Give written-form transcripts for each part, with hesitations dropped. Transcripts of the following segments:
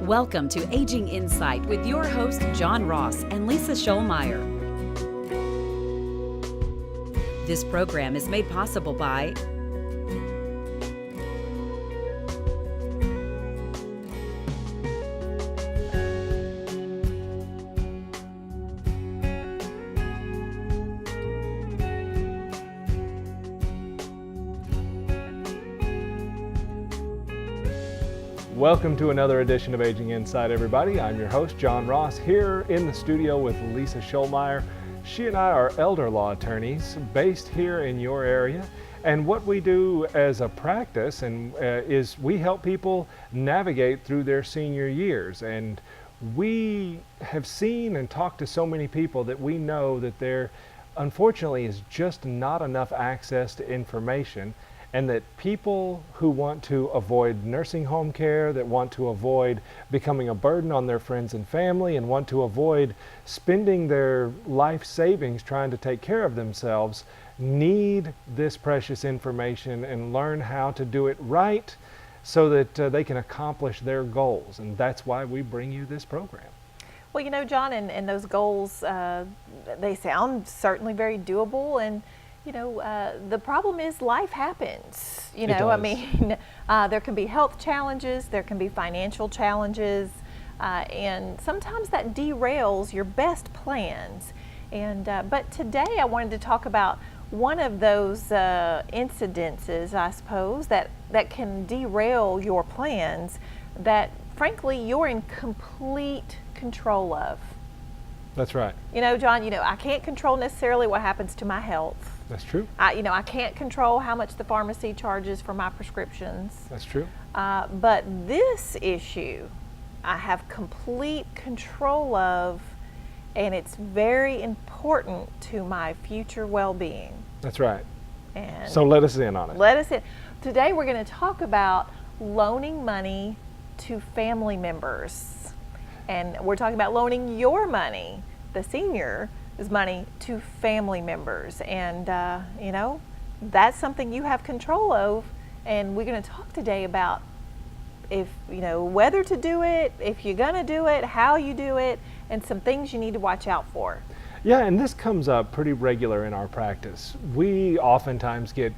Welcome to Aging Insight with your host, John Ross and Lisa Schollmeyer. This program is made possible by Welcome to another edition of Aging Insight, everybody. I'm your host, John Ross, here in the studio with Lisa Schollmeyer. She and I are elder law attorneys based here in your area. And what we do as a practice is we help people navigate through their senior years. And we have seen and talked to so many people that we know that there, unfortunately, is just not enough access to information. And that people who want to avoid nursing home care, that want to avoid becoming a burden on their friends and family, and want to avoid spending their life savings trying to take care of themselves, need this precious information and learn how to do it right so that they can accomplish their goals. And that's why we bring you this program. Well, you know, John, and those goals, they sound certainly very doable. And you know, the problem is life happens. You know, I mean, there can be health challenges, there can be financial challenges, and sometimes that derails your best plans. And but today I wanted to talk about one of those incidences, I suppose, that can derail your plans that, frankly, you're in complete control of. That's right. You know, John, you know, I can't control necessarily what happens to my health. That's true. I can't control how much the pharmacy charges for my prescriptions. That's true. But this issue, I have complete control of, and it's very important to my future well-being. That's right. And so let us in on it. Let us in. Today we're going to talk about loaning money to family members. And we're talking about loaning your money, the senior's money, to family members. And, you know, that's something you have control of. And we're going to talk today about if, you know, whether to do it, if you're going to do it, how you do it, and some things you need to watch out for. Yeah, and this comes up pretty regular in our practice. We oftentimes get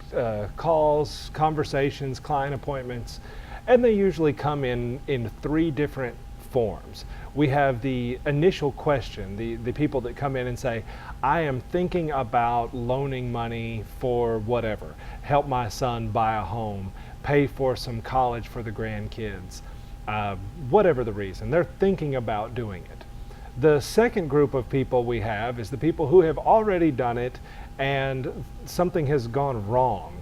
calls, conversations, client appointments, and they usually come in three different forms. We have the initial question, the people that come in and say, I am thinking about loaning money for whatever, help my son buy a home, pay for some college for the grandkids, whatever the reason. They're thinking about doing it. The second group of people we have is the people who have already done it and something has gone wrong.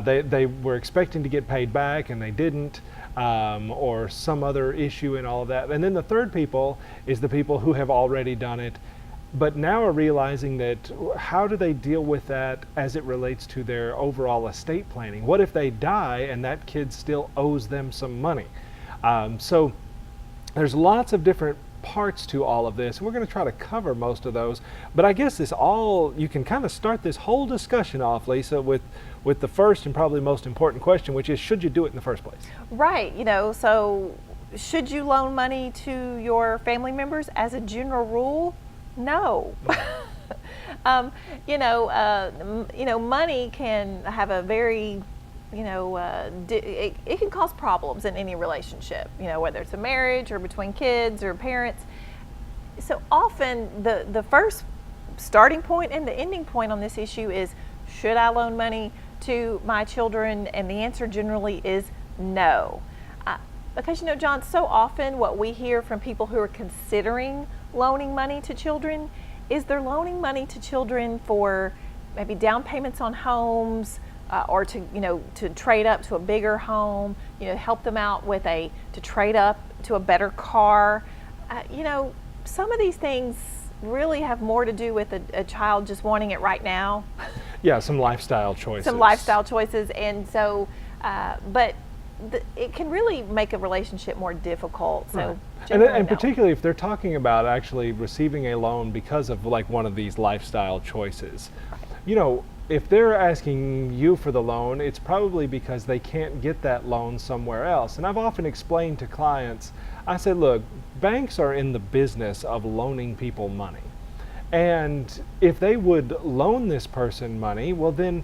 They were expecting to get paid back and they didn't. Or some other issue and all of that. And then the third people is the people who have already done it, but now are realizing that how do they deal with that as it relates to their overall estate planning? What if they die and that kid still owes them some money? So there's lots of different parts to all of this. We're going to try to cover most of those, but I guess you can kind of start this whole discussion off, Lisa, with the first and probably most important question, which is, should you do it in the first place? Right. You know, so should you loan money to your family members? As a general rule, no. Money can have a very, it can cause problems in any relationship, you know, whether it's a marriage or between kids or parents. So often the first starting point and the ending point on this issue is, should I loan money to my children? And the answer generally is no. Because, you know, John, so often what we hear from people who are considering loaning money to children is they're loaning money to children for maybe down payments on homes, or to trade up to a bigger home, you know, help them out to trade up to a better car. Some of these things really have more to do with a child just wanting it right now. Yeah, some lifestyle choices. And so, but it can really make a relationship more difficult. So, right. And particularly if they're talking about actually receiving a loan because of like one of these lifestyle choices. You know, if they're asking you for the loan, it's probably because they can't get that loan somewhere else. And I've often explained to clients, I said, look, banks are in the business of loaning people money. And if they would loan this person money, well, then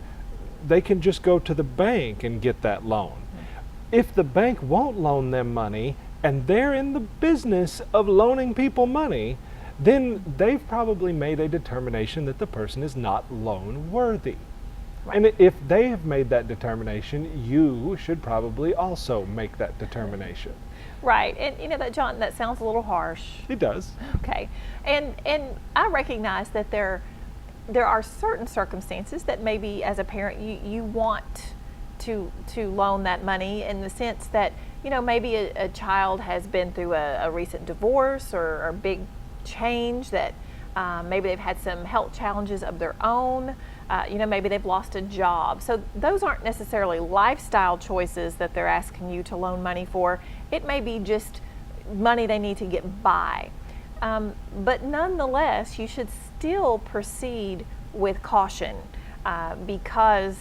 they can just go to the bank and get that loan. If the bank won't loan them money and they're in the business of loaning people money, then they've probably made a determination that the person is not loan worthy. Right. And if they have made that determination, you should probably also make that determination. Right, and you know that, John, that sounds a little harsh. It does. Okay, and I recognize that there are certain circumstances that maybe as a parent you want to loan that money, in the sense that, you know, maybe a child has been through a recent divorce or a big change, that maybe they've had some health challenges of their own. You know, maybe they've lost a job. So those aren't necessarily lifestyle choices that they're asking you to loan money for. It may be just money they need to get by. But nonetheless, you should still proceed with caution, because,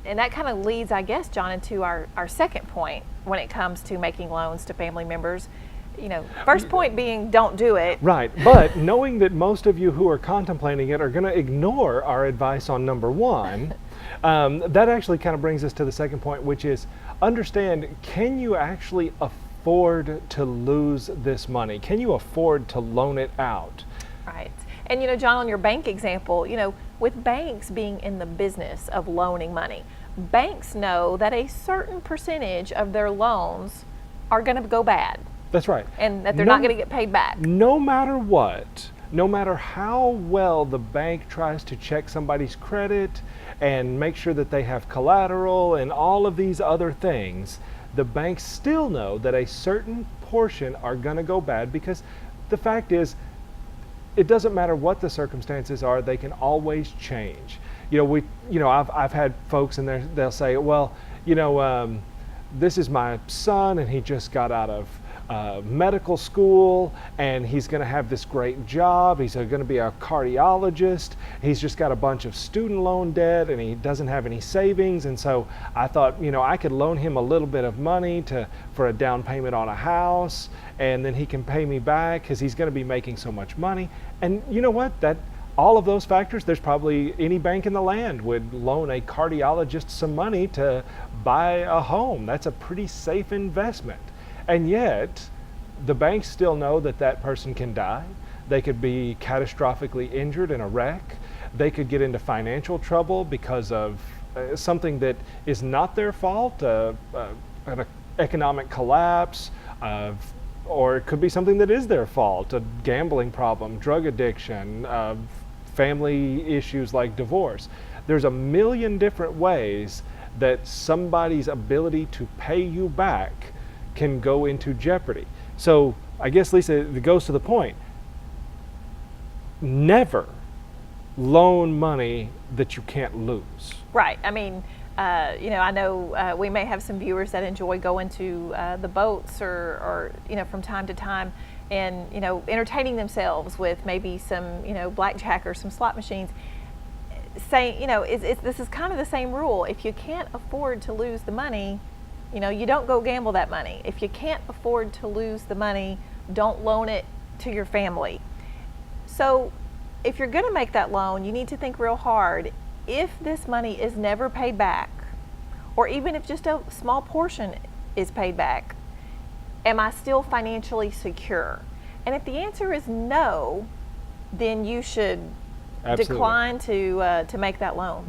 and that kind of leads, I guess, John, into our second point when it comes to making loans to family members. You know, first point being, don't do it. Right, but knowing that most of you who are contemplating it are going to ignore our advice on number one, that actually kind of brings us to the second point, which is understand, can you actually afford to lose this money? Can you afford to loan it out? Right. And you know, John, on your bank example, you know, with banks being in the business of loaning money, banks know that a certain percentage of their loans are going to go bad. That's right. And that they're not going to get paid back. No matter what, no matter how well the bank tries to check somebody's credit and make sure that they have collateral and all of these other things, the banks still know that a certain portion are going to go bad, because the fact is, it doesn't matter what the circumstances are, they can always change. I've had folks, and they'll say, well, this is my son and he just got out of medical school and he's going to have this great job. He's going to be a cardiologist. He's just got a bunch of student loan debt and he doesn't have any savings. And so I thought, I could loan him a little bit of money for a down payment on a house, and then he can pay me back because he's going to be making so much money. And you know what? All of those factors, there's probably any bank in the land would loan a cardiologist some money to buy a home. That's a pretty safe investment. And yet, the banks still know that that person can die. They could be catastrophically injured in a wreck. They could get into financial trouble because of something that is not their fault, an economic collapse, or it could be something that is their fault, a gambling problem, drug addiction, family issues like divorce. There's a million different ways that somebody's ability to pay you back can go into jeopardy. So I guess, Lisa, it goes to the point. Never loan money that you can't lose. Right. I mean, I know we may have some viewers that enjoy going to the boats or from time to time, and entertaining themselves with maybe some blackjack or some slot machines. Saying this is kind of the same rule. If you can't afford to lose the money, you don't go gamble that money. If you can't afford to lose the money, don't loan it to your family. So if you're going to make that loan, you need to think real hard. If this money is never paid back, or even if just a small portion is paid back, am I still financially secure? And if the answer is no, then you should Absolutely. Decline to make that loan.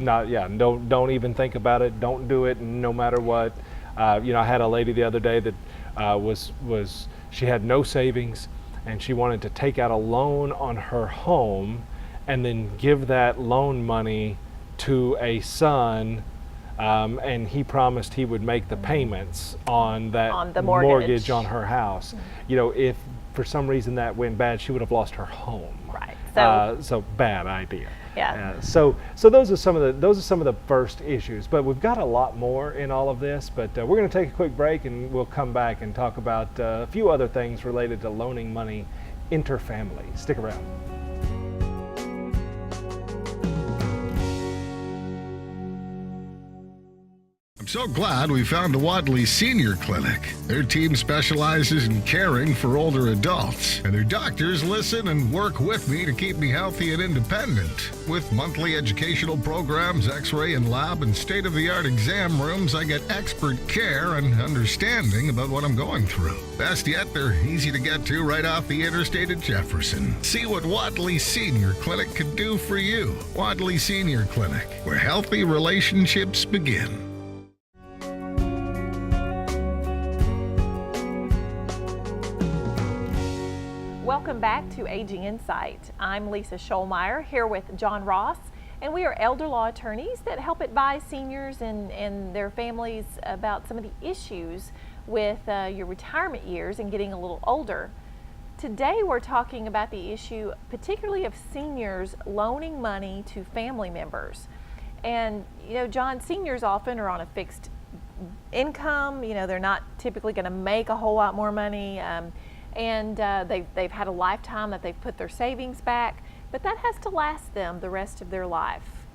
Don't even think about it. Don't do it, no matter what. I had a lady the other day that she had no savings, and she wanted to take out a loan on her home and then give that loan money to a son, and he promised he would make the payments on the mortgage on her house. If for some reason that went bad, she would have lost her home. Right. So bad idea. Yeah. So those are some of the first issues, but we've got a lot more in all of this. But we're going to take a quick break, and we'll come back and talk about a few other things related to loaning money interfamily. Stick around. So glad we found the Wadley Senior Clinic. Their team specializes in caring for older adults, and their doctors listen and work with me to keep me healthy and independent. With monthly educational programs, x-ray and lab, and state-of-the-art exam rooms, I get expert care and understanding about what I'm going through. Best yet, they're easy to get to right off the interstate at Jefferson. See what Wadley Senior Clinic could do for you. Wadley Senior Clinic, where healthy relationships begin. Welcome back to Aging Insight. I'm Lisa Scholmeyer here with John Ross, and we are elder law attorneys that help advise seniors and their families about some of the issues with your retirement years and getting a little older. Today we're talking about the issue particularly of seniors loaning money to family members. And you know, John, seniors often are on a fixed income. You know, they're not typically going to make a whole lot more money. And they've had a lifetime that they've put their savings back, but that has to last them the rest of their life.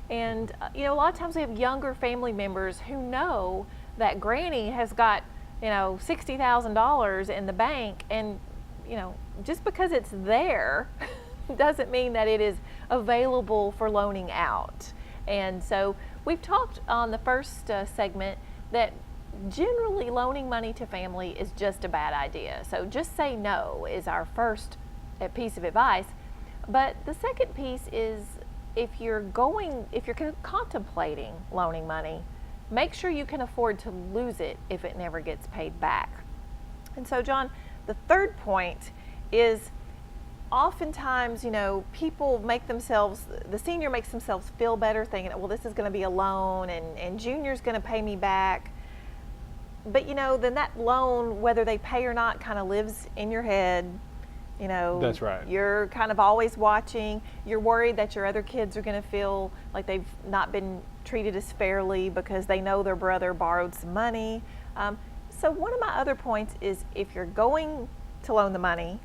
And you know, a lot of times we have younger family members who know that Granny has got, you know, $60,000 in the bank, and you know, just because it's there doesn't mean that it is available for loaning out. And so we've talked on the first segment that generally loaning money to family is just a bad idea. So just say no is our first piece of advice. But the second piece is if you're contemplating loaning money, make sure you can afford to lose it if it never gets paid back. And so John, the third point is oftentimes, you know, the senior makes themselves feel better thinking, well, this is going to be a loan and Junior's going to pay me back. But you know, then that loan, whether they pay or not, kind of lives in your head. You know, That's right. You're kind of always watching. You're worried that your other kids are going to feel like they've not been treated as fairly because they know their brother borrowed some money. So one of my other points is if you're going to loan the money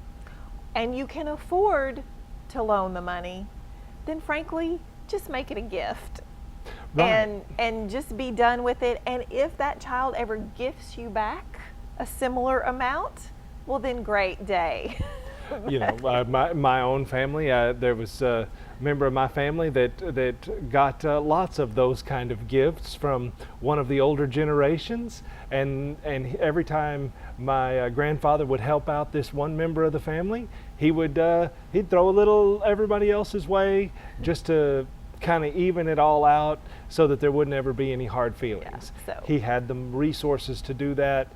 and you can afford to loan the money, then frankly, just make it a gift. Right. And just be done with it. And if that child ever gifts you back a similar amount, well then great day. You know, my own family, there was a member of my family that got lots of those kind of gifts from one of the older generations, and every time my grandfather would help out this one member of the family, he'd throw a little everybody else's way just to kind of even it all out so that there would never be any hard feelings. Yeah, so. He had the resources to do that.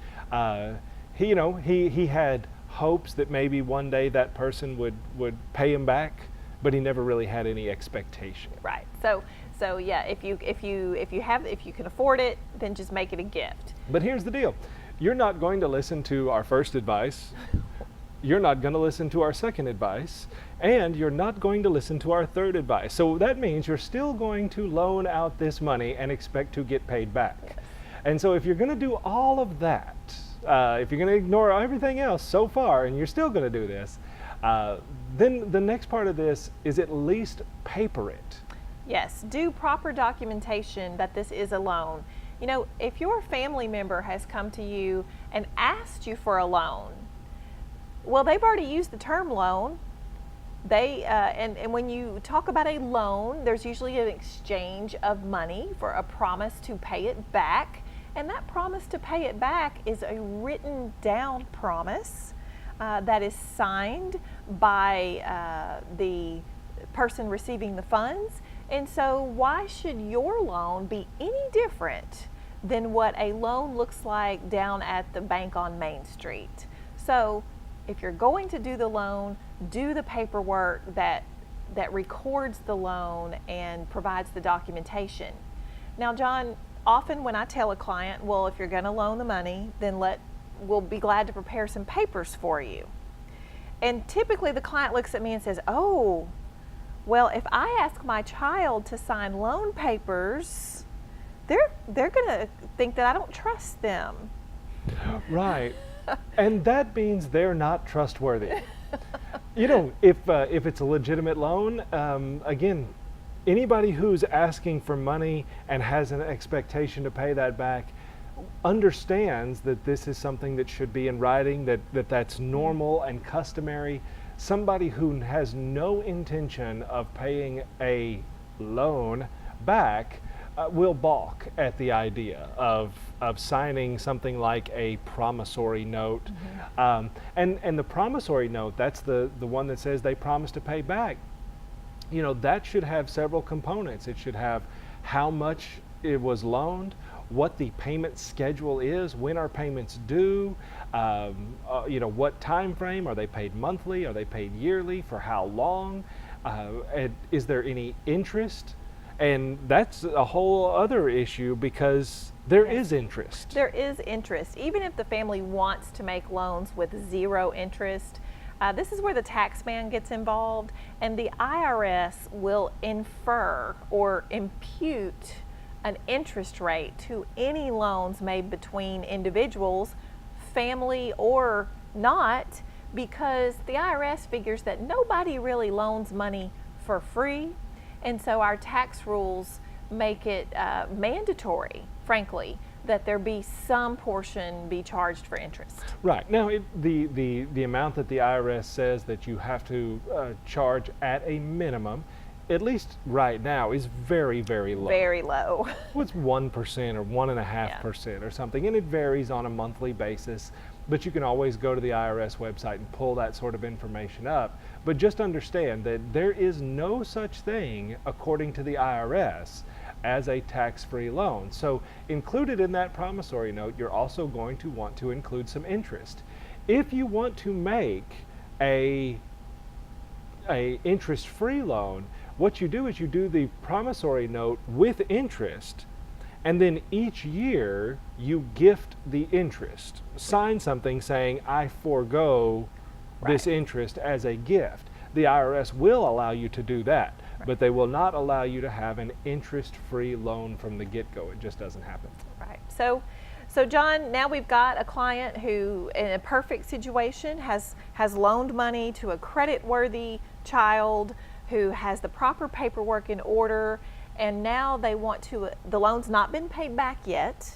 He had hopes that maybe one day that person would pay him back, but he never really had any expectation. Right. So yeah, if you can afford it, then just make it a gift. But here's the deal. You're not going to listen to our first advice. You're not going to listen to our second advice, and you're not going to listen to our third advice. So that means you're still going to loan out this money and expect to get paid back. Yes. And so if you're going to do all of that, if you're going to ignore everything else so far and you're still going to do this, then the next part of this is at least paper it. Yes, do proper documentation that this is a loan. You know, if your family member has come to you and asked you for a loan, well, they've already used the term loan. And when you talk about a loan, there's usually an exchange of money for a promise to pay it back. And that promise to pay it back is a written down promise that is signed by the person receiving the funds. And so why should your loan be any different than what a loan looks like down at the bank on Main Street? So if you're going to do the loan, do the paperwork that records the loan and provides the documentation. Now, John, often when I tell a client, well, if you're going to loan the money, then we'll be glad to prepare some papers for you. And typically the client looks at me and says, oh, well, if I ask my child to sign loan papers, they're going to think that I don't trust them. Right. And that means they're not trustworthy. You know, if it's a legitimate loan, again, Anybody who's asking for money and has an expectation to pay that back understands that this is something that should be in writing, that's normal and customary. Somebody who has no intention of paying a loan back will balk at the idea of signing something like a promissory note. And the promissory note, that's the one that says they promise to pay back. You know, that should have several components. It should have how much it was loaned, what the payment schedule is, when are payments due, you know, what time frame, are they paid monthly, are they paid yearly, for how long, and is there any interest? And that's a whole other issue because there is interest. There is interest. Even if the family wants to make loans with zero interest, this is where the tax man gets involved, and the IRS will infer or impute an interest rate to any loans made between individuals, family or not, because the IRS figures that nobody really loans money for free. And so our tax rules make it mandatory, frankly, that there be some portion be charged for interest. Right. Now, the amount that the IRS says that you have to charge at a minimum, at least right now, is very, very low. Very low. What's 1% or 1.5% or something, and it varies on a monthly basis. But you can always go to the IRS website and pull that sort of information up. But just understand that there is no such thing, according to the IRS, as a tax-free loan. So included in that promissory note, you're also going to want to include some interest. If you want to make a interest-free loan, what you do is you do the promissory note with interest, and then each year you gift the interest. Sign something saying, I forego this interest as a gift. The IRS will allow you to do that, but they will not allow you to have an interest-free loan from the get-go. It just doesn't happen. Right. So John, now we've got a client who, in a perfect situation, has loaned money to a credit-worthy child who has the proper paperwork in order, and now they want to, the loan's not been paid back yet,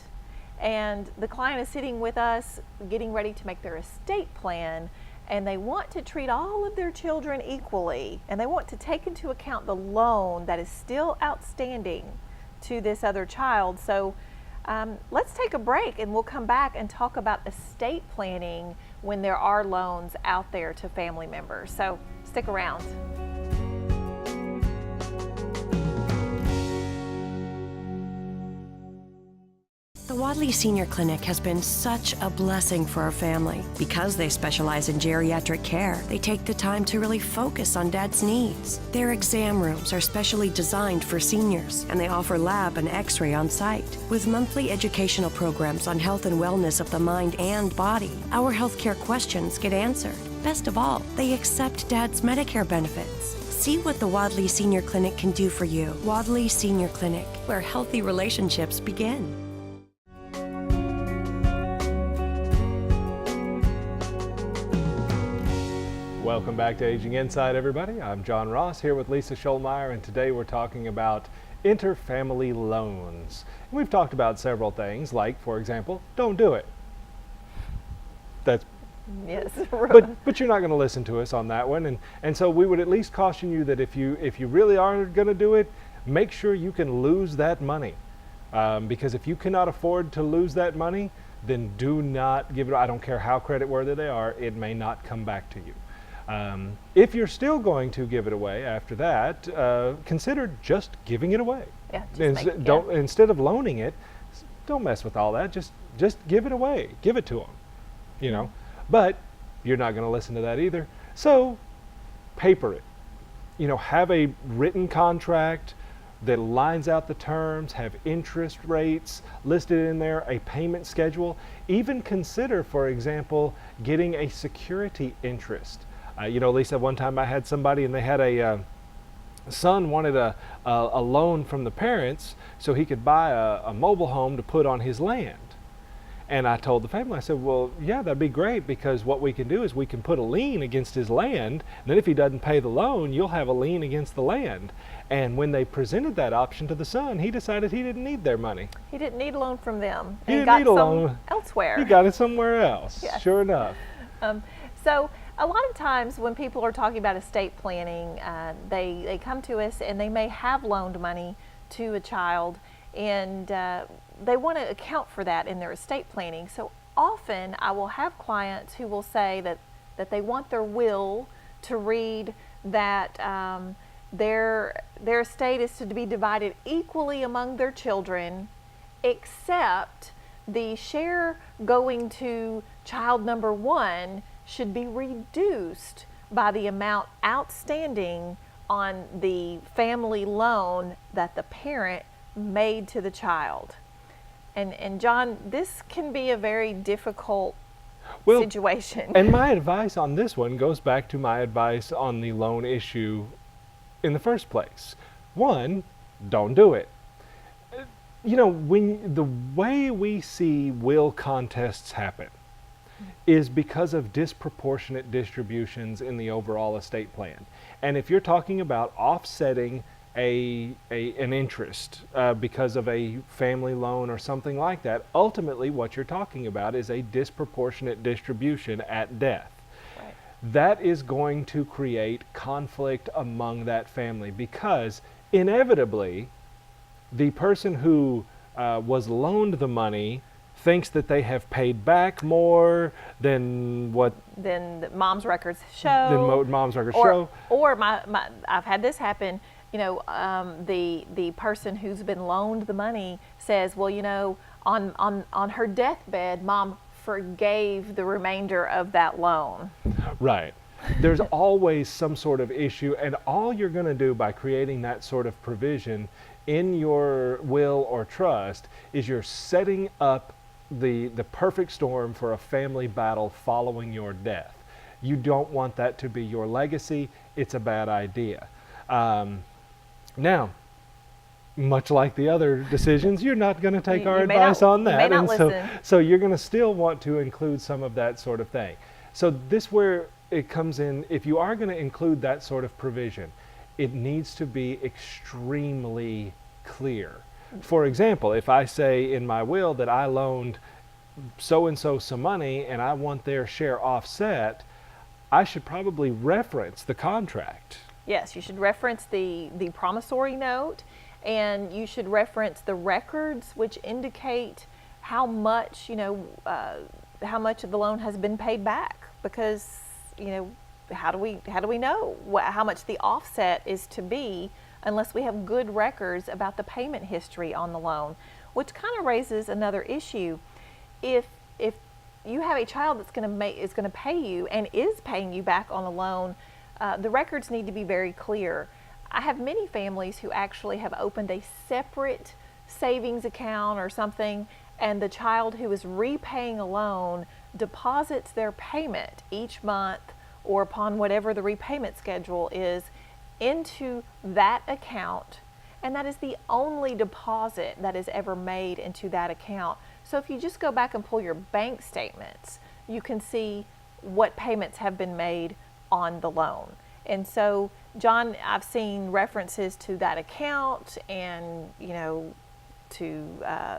and the client is sitting with us getting ready to make their estate plan, and they want to treat all of their children equally, and they want to take into account the loan that is still outstanding to this other child. So let's take a break, and we'll come back and talk about estate planning when there are loans out there to family members. So stick around. The Wadley Senior Clinic has been such a blessing for our family. Because they specialize in geriatric care, they take the time to really focus on Dad's needs. Their exam rooms are specially designed for seniors, and they offer lab and x-ray on site. With monthly educational programs on health and wellness of the mind and body, our healthcare questions get answered. Best of all, they accept Dad's Medicare benefits. See what the Wadley Senior Clinic can do for you. Wadley Senior Clinic, where healthy relationships begin. Welcome back to Aging Insight, everybody. I'm John Ross here with Lisa Schulmeyer, and today we're talking about interfamily loans. And we've talked about several things, like, for example, don't do it. That's Yes. but you're not going to listen to us on that one, and so we would at least caution you that if you really are going to do it, make sure you can lose that money, because if you cannot afford to lose that money, then do not give it. I don't care how creditworthy they are; it may not come back to you. If you're still going to give it away after that, consider just giving it away. Yeah, Instead of loaning it, don't mess with all that. Just give it away. Give it to them. You know, but you're not going to listen to that either. So paper it. You know, have a written contract that lines out the terms, have interest rates listed in there, a payment schedule. Even consider, for example, getting a security interest. You know, Lisa, one time I had somebody and they had a son wanted a loan from the parents so he could buy a mobile home to put on his land. And I told the family, I said, well, yeah, that'd be great, because what we can do is we can put a lien against his land, and then if he doesn't pay the loan, you'll have a lien against the land. And when they presented that option to the son, he decided he didn't need their money. He didn't need a loan from them. He and didn't got need a some loan elsewhere. He got it somewhere else, Yes. sure enough. So a lot of times when people are talking about estate planning, they come to us and they may have loaned money to a child, and they want to account for that in their estate planning. So often I will have clients who will say that they want their will to read that their estate is to be divided equally among their children, except the share going to child number 1 should be reduced by the amount outstanding on the family loan that the parent made to the child. And John, this can be a very difficult situation. And my advice on this one goes back to my advice on the loan issue in the first place. 1, don't do it. You know, when the way we see will contests happen is because of disproportionate distributions in the overall estate plan. And if you're talking about offsetting an interest because of a family loan or something like that, ultimately what you're talking about is a disproportionate distribution at death. Right. That is going to create conflict among that family, because inevitably the person who was loaned the money thinks that they have paid back more than what Then the mom's records show. mom's records or, show. Or I've had this happen. You know, the person who's been loaned the money says, well, you know, on her deathbed, mom forgave the remainder of that loan. Right. There's always some sort of issue, and all you're going to do by creating that sort of provision in your will or trust is you're setting up the perfect storm for a family battle following your death. You don't want that to be your legacy. It's a bad idea. Now, much like the other decisions, you're not going to take our advice on that. You may not listen. So you're going to still want to include some of that sort of thing. So this where it comes in, if you are going to include that sort of provision, it needs to be extremely clear. For example, if I say in my will that I loaned so-and-so some money and I want their share offset, I should probably reference the contract. Yes, you should reference the promissory note, and you should reference the records which indicate how much, you know, how much of the loan has been paid back, because, you know, how do we know how much the offset is to be unless we have good records about the payment history on the loan, which kind of raises another issue. If you have a child that's is going to pay you and is paying you back on the loan, the records need to be very clear. I have many families who actually have opened a separate savings account or something, and the child who is repaying a loan deposits their payment each month or upon whatever the repayment schedule is into that account, and that is the only deposit that is ever made into that account. So if you just go back and pull your bank statements, you can see what payments have been made on the loan. And so, John, I've seen references to that account and, you know, to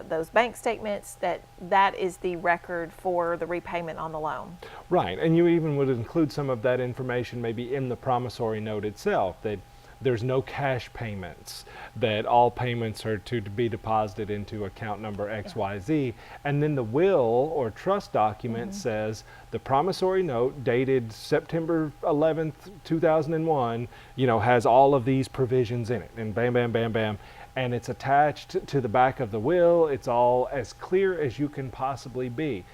those bank statements, that is the record for the repayment on the loan. Right, and you even would include some of that information maybe in the promissory note itself, that there's no cash payments, that all payments are to be deposited into account number XYZ, and then the will or trust document says the promissory note dated September 11th, 2001, you know, has all of these provisions in it, and bam, bam, bam, bam, and it's attached to the back of the will. It's all as clear as you can possibly be.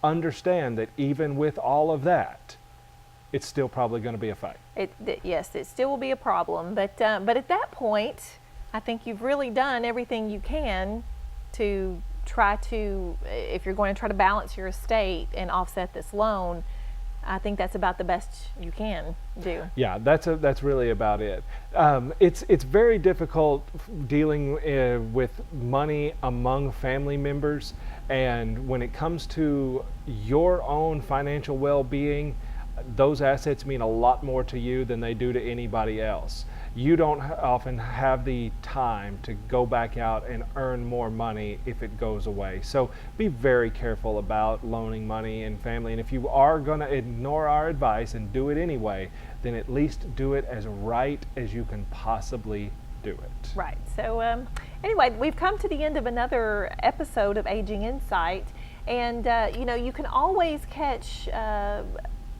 Understand that even with all of that, it's still probably going to be a fight. Yes, it still will be a problem, but at that point, I think you've really done everything you can to try to, if you're going to try to balance your estate and offset this loan, I think that's about the best you can do. Yeah, that's really about it. It's very difficult dealing with money among family members, and when it comes to your own financial well-being, those assets mean a lot more to you than they do to anybody else. You don't often have the time to go back out and earn more money if it goes away. So be very careful about loaning money in family. And if you are going to ignore our advice and do it anyway, then at least do it as right as you can possibly do it. Right. So anyway, we've come to the end of another episode of Aging Insight. And, you can always catch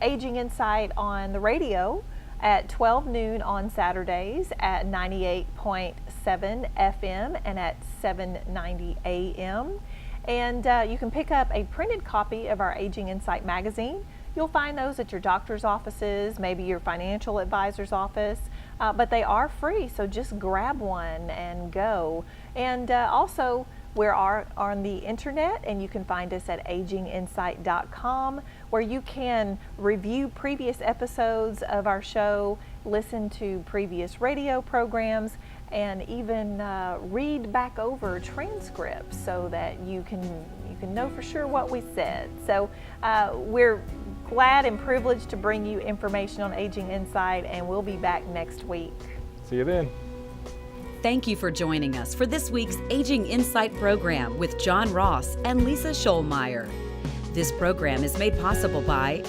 Aging Insight on the radio at 12 noon on Saturdays at 98.7 FM and at 790 AM. And you can pick up a printed copy of our Aging Insight magazine. You'll find those at your doctor's offices, maybe your financial advisor's office, but they are free, so just grab one and go. And also, we're on the internet, and you can find us at aginginsight.com, where you can review previous episodes of our show, listen to previous radio programs, and even read back over transcripts so that you can know for sure what we said. So we're glad and privileged to bring you information on Aging Insight, and we'll be back next week. See you then. Thank you for joining us for this week's Aging Insight program with John Ross and Lisa Scholmeyer. This program is made possible by